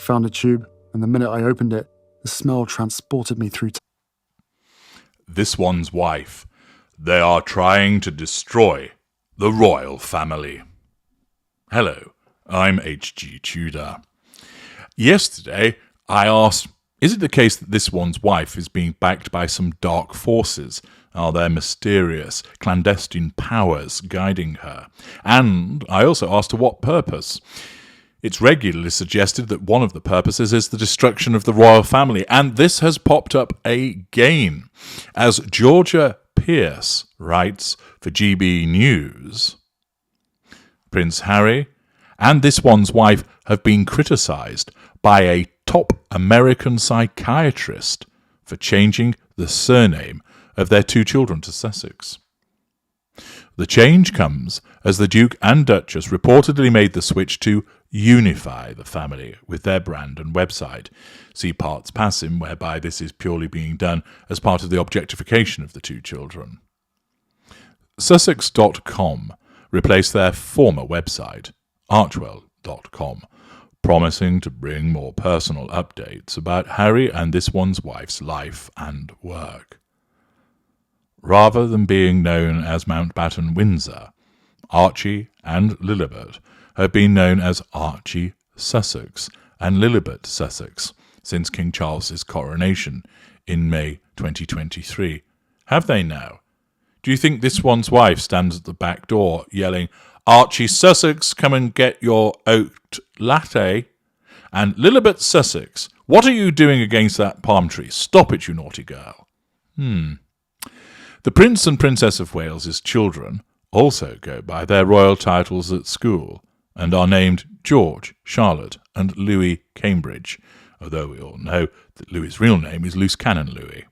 found a tube, and the minute I opened it, the smell transported me through This One's Wife. They are trying to destroy the royal family. Hello, I'm H.G. Tudor. Yesterday, I asked, is it the case that This One's Wife is being backed by some dark forces? Are there mysterious, clandestine powers guiding her? And I also asked to what purpose? It's regularly suggested that one of the purposes is the destruction of the royal family, and this has popped up again. As Georgia Pierce writes for GB News, Prince Harry and This One's Wife have been criticised by a top American psychiatrist for changing the surname of their 2 children to Sussex. The change comes as the Duke and Duchess reportedly made the switch to unify the family with their brand and website. See Parts Passim, whereby this is purely being done as part of the objectification of the 2 children. Sussex.com replaced their former website, archwell.com, promising to bring more personal updates about Harry and This One's Wife's life and work. Rather than being known as Mountbatten Windsor, Archie and Lilibet have been known as Archie Sussex and Lilibet Sussex since King Charles's coronation in May 2023. Have they now? Do you think This One's Wife stands at the back door yelling, Archie Sussex, come and get your oat latte? And Lilibet Sussex, what are you doing against that palm tree? Stop it, you naughty girl. The Prince and Princess of Wales's children also go by their royal titles at school and are named George, Charlotte and Louis Cambridge, although we all know that Louis's real name is Loose Cannon Louis.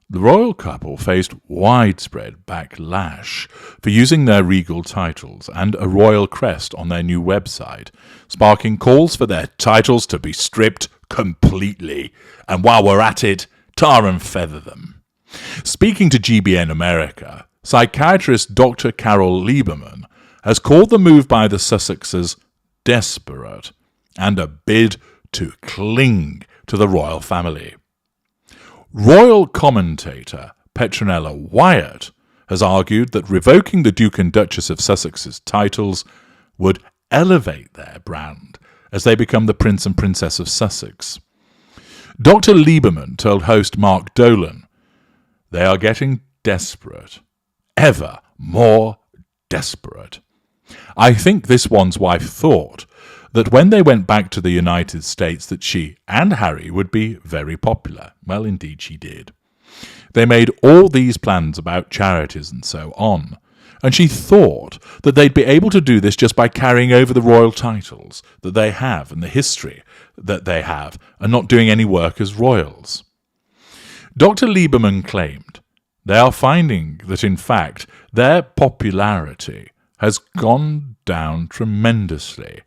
The royal couple faced widespread backlash for using their regal titles and a royal crest on their new website, sparking calls for their titles to be stripped completely. And while we're at it, tar and feather them. Speaking to GBN America, psychiatrist Dr. Carol Lieberman has called the move by the Sussexes desperate and a bid to cling to the royal family. Royal commentator Petronella Wyatt has argued that revoking the Duke and Duchess of Sussex's titles would elevate their brand as they become the Prince and Princess of Sussex. Dr. Lieberman told host Mark Dolan, they are getting desperate, ever more desperate. I think This One's Wife thought that when they went back to the United States that she and Harry would be very popular. Well, indeed she did. They made all these plans about charities and so on, and she thought that they'd be able to do this just by carrying over the royal titles that they have and the history that they have and not doing any work as royals. Dr. Lieberman claimed they are finding that, in fact, their popularity has gone down tremendously.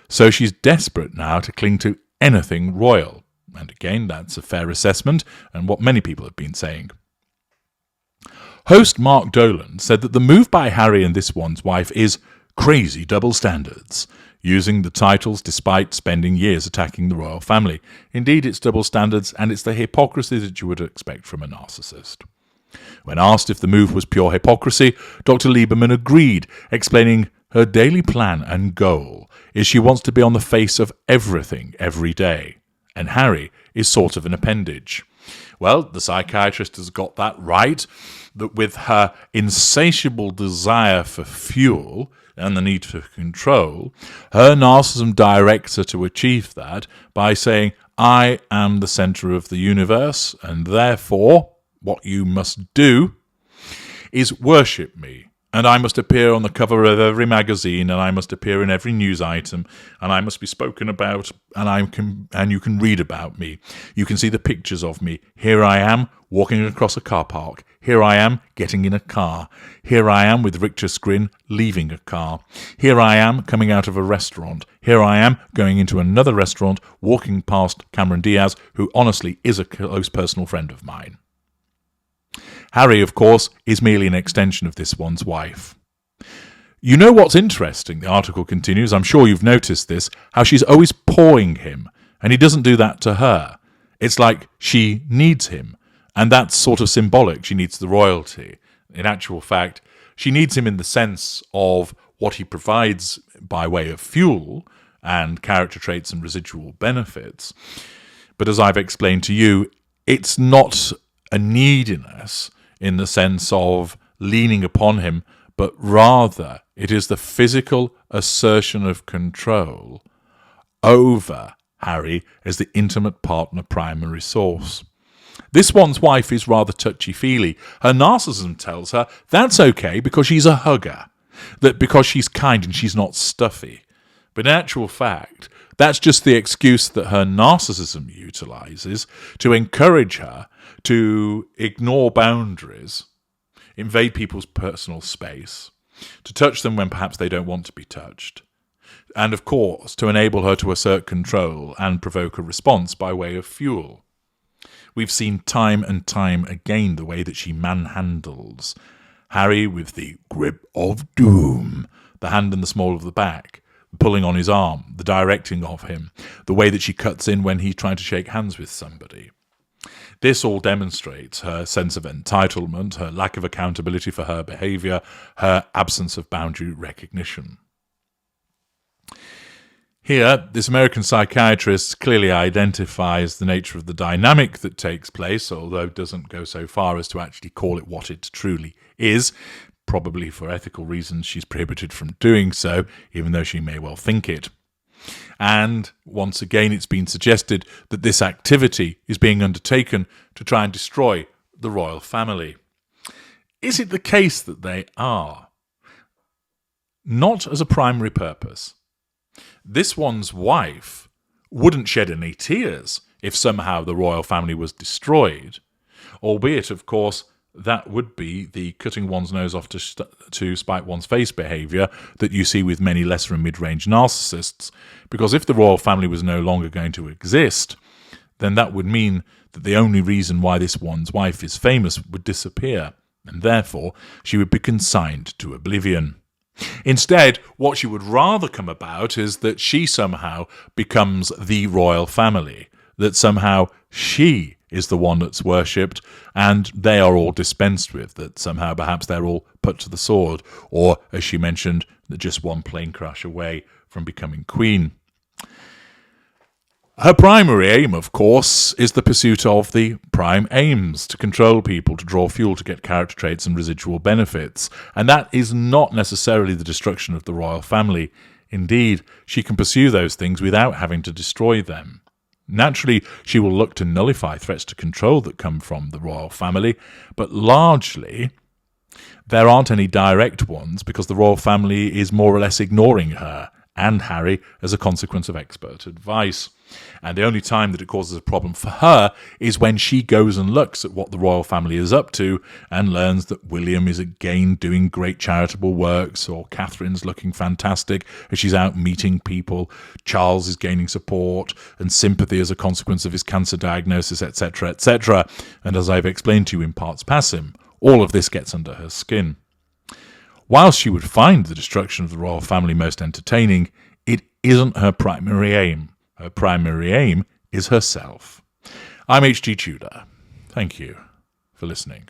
So she's desperate now to cling to anything royal. And again, that's a fair assessment and what many people have been saying. Host Mark Dolan said that the move by Harry and This One's Wife is crazy double standards, using the titles despite spending years attacking the royal family. Indeed, it's double standards, and it's the hypocrisy that you would expect from a narcissist. When asked if the move was pure hypocrisy, Dr. Lieberman agreed, explaining her daily plan and goal is she wants to be on the face of everything every day, and Harry is sort of an appendage. Well, the psychiatrist has got that right, that with her insatiable desire for fuel and the need for control, her narcissism directs her to achieve that by saying, I am the centre of the universe, and therefore what you must do is worship me. And I must appear on the cover of every magazine, and I must appear in every news item, and I must be spoken about, and you can read about me. You can see the pictures of me. Here I am, walking across a car park. Here I am, getting in a car. Here I am, with Richard's grin, leaving a car. Here I am, coming out of a restaurant. Here I am, going into another restaurant, walking past Cameron Diaz, who honestly is a close personal friend of mine. Harry, of course, is merely an extension of This One's Wife. You know what's interesting, the article continues, I'm sure you've noticed this, how she's always pawing him and he doesn't do that to her. It's like she needs him, and that's sort of symbolic. She needs the royalty. In actual fact, she needs him in the sense of what he provides by way of fuel and character traits and residual benefits. But as I've explained to you, it's not a neediness in the sense of leaning upon him, but rather it is the physical assertion of control over Harry as the intimate partner primary source. This one's wife is rather touchy-feely. Her narcissism tells her that's okay because she's a hugger, that because she's kind and she's not stuffy. But in actual fact, that's just the excuse that her narcissism utilizes to encourage her to ignore boundaries, invade people's personal space, to touch them when perhaps they don't want to be touched, and of course to enable her to assert control and provoke a response by way of fuel. We've seen time and time again the way that she manhandles Harry with the grip of doom, the hand in the small of the back, pulling on his arm, the directing of him, the way that she cuts in when he's trying to shake hands with somebody. This all demonstrates her sense of entitlement, her lack of accountability for her behaviour, her absence of boundary recognition. Here, this American psychiatrist clearly identifies the nature of the dynamic that takes place, although doesn't go so far as to actually call it what it truly is. Probably for ethical reasons she's prohibited from doing so, even though she may well think it. And once again it's been suggested that this activity is being undertaken to try and destroy the royal family. Is it the case that they are? Not as a primary purpose. This one's wife wouldn't shed any tears if somehow the royal family was destroyed, albeit, of course, that would be the cutting one's nose off to spite one's face behaviour that you see with many lesser and mid-range narcissists, because if the royal family was no longer going to exist, then that would mean that the only reason why this one's wife is famous would disappear, and therefore she would be consigned to oblivion. Instead, what she would rather come about is that she somehow becomes the royal family, that somehow she is the one that's worshipped and they are all dispensed with, that somehow perhaps they're all put to the sword, or, as she mentioned, that just one plane crash away from becoming queen. Her primary aim, of course, is the pursuit of the prime aims, to control people, to draw fuel, to get character traits and residual benefits. And that is not necessarily the destruction of the royal family. Indeed, she can pursue those things without having to destroy them. Naturally, she will look to nullify threats to control that come from the royal family, but largely there aren't any direct ones because the royal family is more or less ignoring her and Harry as a consequence of expert advice. And the only time that it causes a problem for her is when she goes and looks at what the royal family is up to and learns that William is again doing great charitable works, or Catherine's looking fantastic as she's out meeting people, Charles is gaining support and sympathy as a consequence of his cancer diagnosis, etc., etc. And as I've explained to you in parts passim, all of this gets under her skin. Whilst she would find the destruction of the royal family most entertaining, it isn't her primary aim. Her primary aim is herself. I'm H.G. Tudor. Thank you for listening.